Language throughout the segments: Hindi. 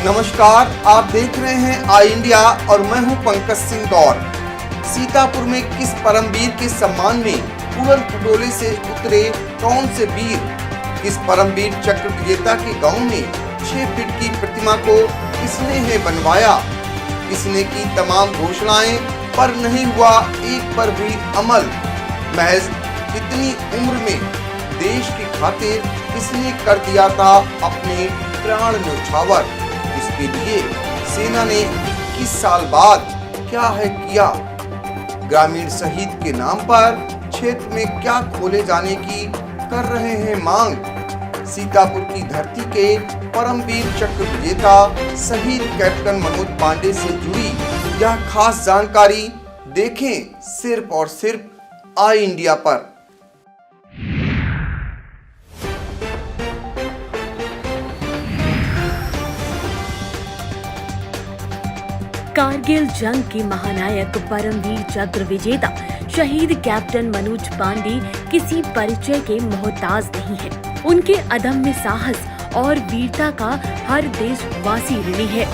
नमस्कार, आप देख रहे हैं आई इंडिया और मैं हूं पंकज सिंह गौर। सीतापुर में किस परमवीर के सम्मान में उड़न खटोले से उतरे कौन से वीर? किस परमवीर चक्र विजेता के गांव में 6 फीट की प्रतिमा को किसने है बनवाया? किसने की तमाम घोषणाएं पर नहीं हुआ एक पर भी अमल? महज कितनी उम्र में देश की खातिर किसने कर दिया था अपने प्राण न्यौछावर? इसके लिए सेना ने 21 साल बाद क्या है किया? ग्रामीण शहीद के नाम पर क्षेत्र में क्या खोले जाने की कर रहे हैं मांग? सीतापुर की धरती के परमवीर चक्र विजेता शहीद कैप्टन मनोज पांडे से जुड़ी यह खास जानकारी देखें सिर्फ और सिर्फ आई इंडिया पर। कारगिल जंग के महानायक परमवीर चक्र विजेता शहीद कैप्टन मनोज पांडे किसी परिचय के मोहताज नहीं है। उनके अदम्य साहस और वीरता का हर देशवासी ऋणी है।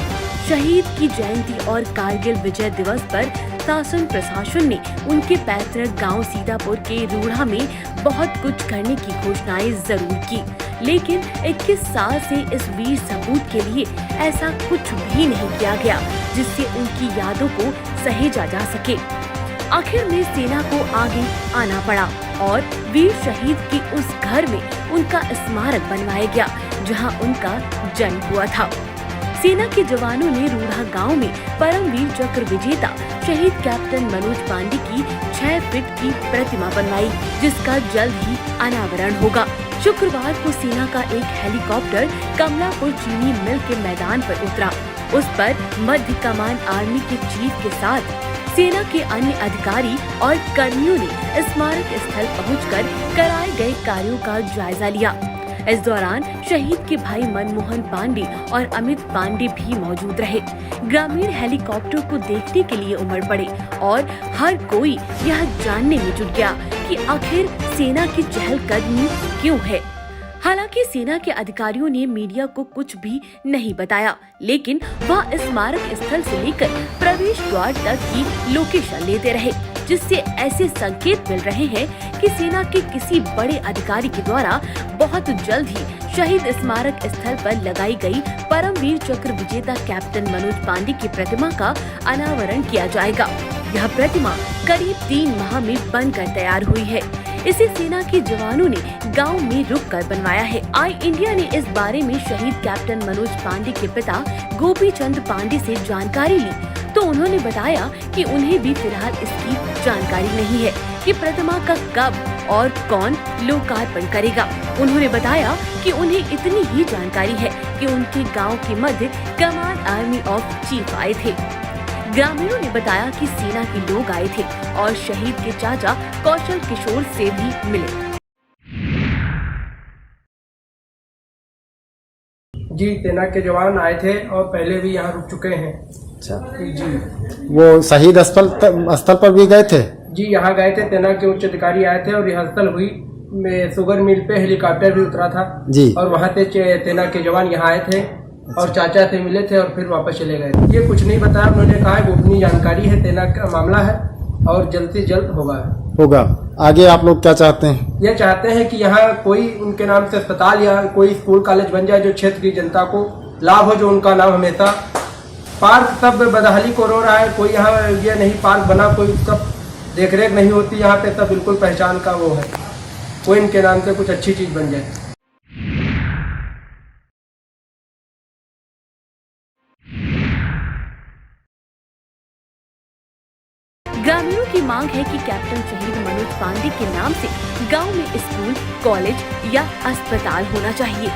शहीद की जयंती और कारगिल विजय दिवस पर शासन प्रशासन ने उनके पैतृक गांव सीतापुर के रूढ़ा में बहुत कुछ करने की घोषणाएं जरूर की, लेकिन 21 साल से इस वीर सपूत के लिए ऐसा कुछ भी नहीं किया गया जिससे उनकी यादों को सहेजा जा सके। आखिर में सेना को आगे आना पड़ा और वीर शहीद के उस घर में उनका स्मारक बनवाया गया जहां उनका जन्म हुआ था। सेना के जवानों ने रूढ़ा गांव में परमवीर चक्र विजेता शहीद कैप्टन मनोज पांडे की 6 फीट की प्रतिमा बनवाई, जिसका जल्द ही अनावरण होगा। शुक्रवार को सेना का एक हेलीकॉप्टर कमलापुर चीनी मिल के मैदान पर उतरा। उस पर मध्य कमान आर्मी के चीफ के साथ सेना के अन्य अधिकारी और कर्मियों ने स्मारक स्थल पहुंचकर कराए गए कार्यों का जायजा लिया। इस दौरान शहीद के भाई मनमोहन पांडे और अमित पांडे भी मौजूद रहे। ग्रामीण हेलीकॉप्टर को देखने के लिए उमड़ पड़े और हर कोई यह जानने में जुट गया कि आखिर सेना की चहलकदमी क्यों है। हालांकि सेना के अधिकारियों ने मीडिया को कुछ भी नहीं बताया, लेकिन वह स्मारक स्थल से लेकर प्रवेश द्वार तक की लोकेशन लेते रहे, जिससे ऐसे संकेत मिल रहे हैं कि सेना के किसी बड़े अधिकारी के द्वारा बहुत जल्द ही शहीद स्मारक स्थल पर लगाई गई परमवीर चक्र विजेता कैप्टन मनोज पांडे की प्रतिमा का अनावरण किया जाएगा। यह प्रतिमा करीब 3 माह में बनकर तैयार हुई है। इसे सेना के जवानों ने गांव में रुककर बनवाया है। आई इंडिया ने इस बारे में शहीद कैप्टन मनोज पांडे के पिता गोपी चंद पांडे से जानकारी ली, तो उन्होंने बताया कि उन्हें भी फिलहाल इसकी जानकारी नहीं है कि प्रतिमा का कब और कौन लोकार्पण करेगा। उन्होंने बताया कि उन्हें इतनी ही जानकारी है कि उनके गांव के मध्य कमान आर्मी ऑफ चीफ आए थे। ग्रामीणों ने बताया कि सेना के लोग आए थे और शहीद के चाचा कौशल किशोर से भी मिले। जी, सेना के जवान आए थे और पहले भी यहाँ रुक चुके हैं। अच्छा जी, वो शहीद स्थल पर भी गए थे? जी, यहाँ गए थे। सेना के उच्च अधिकारी आए थे और रिहर्सल हुई। शुगर मिल पे हेलीकॉप्टर भी उतरा था जी, और वहाँ से सेना के जवान यहाँ आए थे और चाचा से मिले थे और फिर वापस चले गए। ये कुछ नहीं बताया। उन्होंने कहा गोपनीय जानकारी है, सेना का मामला है और जल्द से जल्द होगा। आगे आप लोग क्या चाहते हैं? ये चाहते हैं कि यहाँ कोई उनके नाम से अस्पताल या कोई स्कूल कॉलेज बन जाए जो क्षेत्र की जनता को लाभ हो, जो उनका नाम हमेशा। पार्क सब बदहाली को रो रहा है, कोई यहाँ ये नहीं पार्क बना, कोई सब देखरेख नहीं होती यहाँ पे, सब बिल्कुल पहचान का वो है। कोई इनके नाम से कुछ अच्छी चीज बन जाए। ग्रामीणों की मांग है कि कैप्टन शहीद मनोज पांडे के नाम से गांव में स्कूल, कॉलेज या अस्पताल होना चाहिए।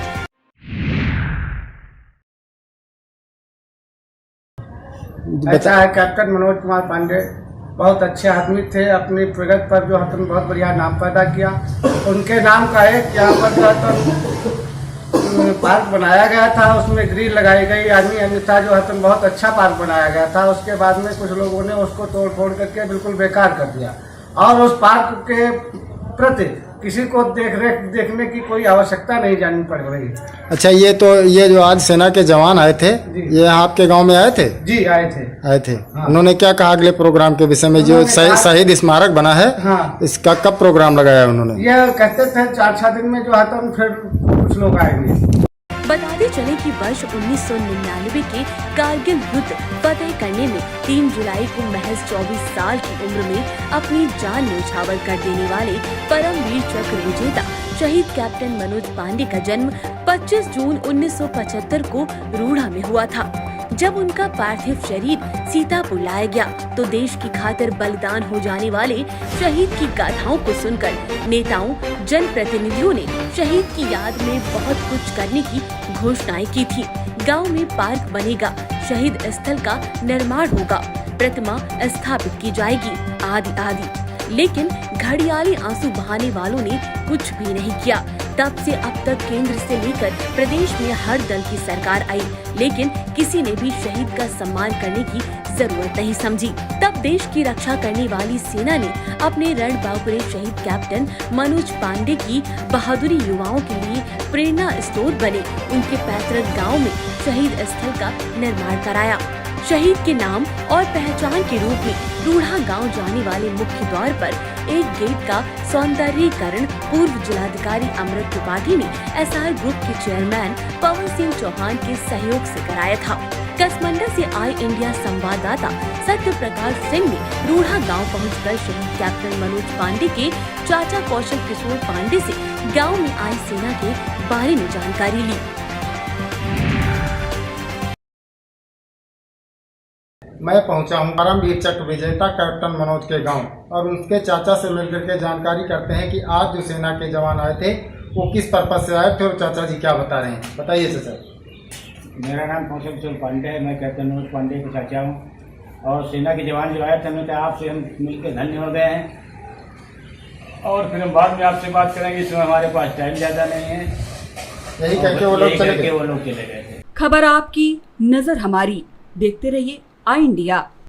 ऐसा है, कैप्टन मनोज कुमार पांडे बहुत अच्छे आदमी थे। अपनी प्रगति पर जो हमने बहुत बढ़िया नाम पैदा किया। उनके नाम का एक यहाँ पर पार्क बनाया गया था, उसमें ग्रिल लगाई गई, आदमी अन्यथा जो है बहुत अच्छा पार्क बनाया गया था। उसके बाद में कुछ लोगों ने उसको तोड़ फोड़ करके बिल्कुल बेकार कर दिया और उस पार्क के प्रति किसी को देखने की कोई आवश्यकता नहीं जाननी पड़ रही। अच्छा, ये जो आज सेना के जवान आए थे, जी। ये आपके गांव में आए थे? जी आए थे। हाँ। उन्होंने क्या कहा अगले प्रोग्राम के विषय में? जो शहीद स्मारक बना है, हाँ। इसका कब प्रोग्राम लगाया उन्होंने? ये कहते थे 4-6 दिन में जो आता हूँ फिर कुछ लोग आएंगे। बताते चले कि वर्ष 1999 के कारगिल युद्ध फतेह करने में 3 जुलाई को महज 24 साल की उम्र में अपनी जान न्यौछावर कर देने वाले परमवीर चक्र विजेता शहीद कैप्टन मनोज पांडे का जन्म 25 जून 1975 को रूढ़ा में हुआ था। जब उनका पार्थिव शरीर सीतापुर लाया गया तो देश की खातिर बलिदान हो जाने वाले शहीद की गाथाओं को सुनकर नेताओं, जनप्रतिनिधियों ने शहीद की याद में बहुत कुछ करने की घोषणाएं की थी। गांव में पार्क बनेगा, शहीद स्थल का निर्माण होगा, प्रतिमा स्थापित की जाएगी, आदि आदि। लेकिन घड़ियाली आंसू बहाने वालों ने कुछ भी नहीं किया। तब से अब तक केंद्र से लेकर प्रदेश में हर दल की सरकार आई, लेकिन किसी ने भी शहीद का सम्मान करने की जरूरत नहीं समझी। तब देश की रक्षा करने वाली सेना ने अपने रणबांकुरे शहीद कैप्टन मनोज पांडे की बहादुरी युवाओं के लिए प्रेरणा स्रोत बने। उनके पैतृक गांव में शहीद स्थल का निर्माण कराया। शहीद के नाम और पहचान के रूप में रूढ़ा गांव जाने वाले मुख्य द्वार पर एक गेट का सौंदर्यीकरण पूर्व जिलाधिकारी अमृत त्रिपाठी ने एसआर ग्रुप के चेयरमैन पवन सिंह चौहान के सहयोग से कराया था। कसमंडा से आई इंडिया संवाददाता सत्य प्रकाश सिंह ने रूढ़ा गांव पहुंचकर शहीद कैप्टन मनोज पांडे के चाचा कौशल किशोर पांडे से गांव में आई सेना के बारे में जानकारी ली। मैं पहुंचा हूं परमवीर चक्र विजेता कैप्टन मनोज के गांव और उनके चाचा से मिलकर के जानकारी करते हैं कि आज जो सेना के जवान आए थे वो किस पर्पज से आए थे और चाचा जी क्या बता रहे हैं। बताइए चाचा। मेरा नाम कौशल किशोर पांडे है। मैं कैप्टन मनोज पांडे का चाचा हूँ और सेना के जवान जो आए थे उन्होंने आपसे हम मिलकर धन्य हो गए हैं और फिर हम बाद में आपसे बात करेंगे। इसमें हमारे पास टाइम ज़्यादा नहीं है। यही करके वो लोग चले गए। वो लोग चले गए थे। खबर आपकी, नजर हमारी। देखते रहिए आई इंडिया।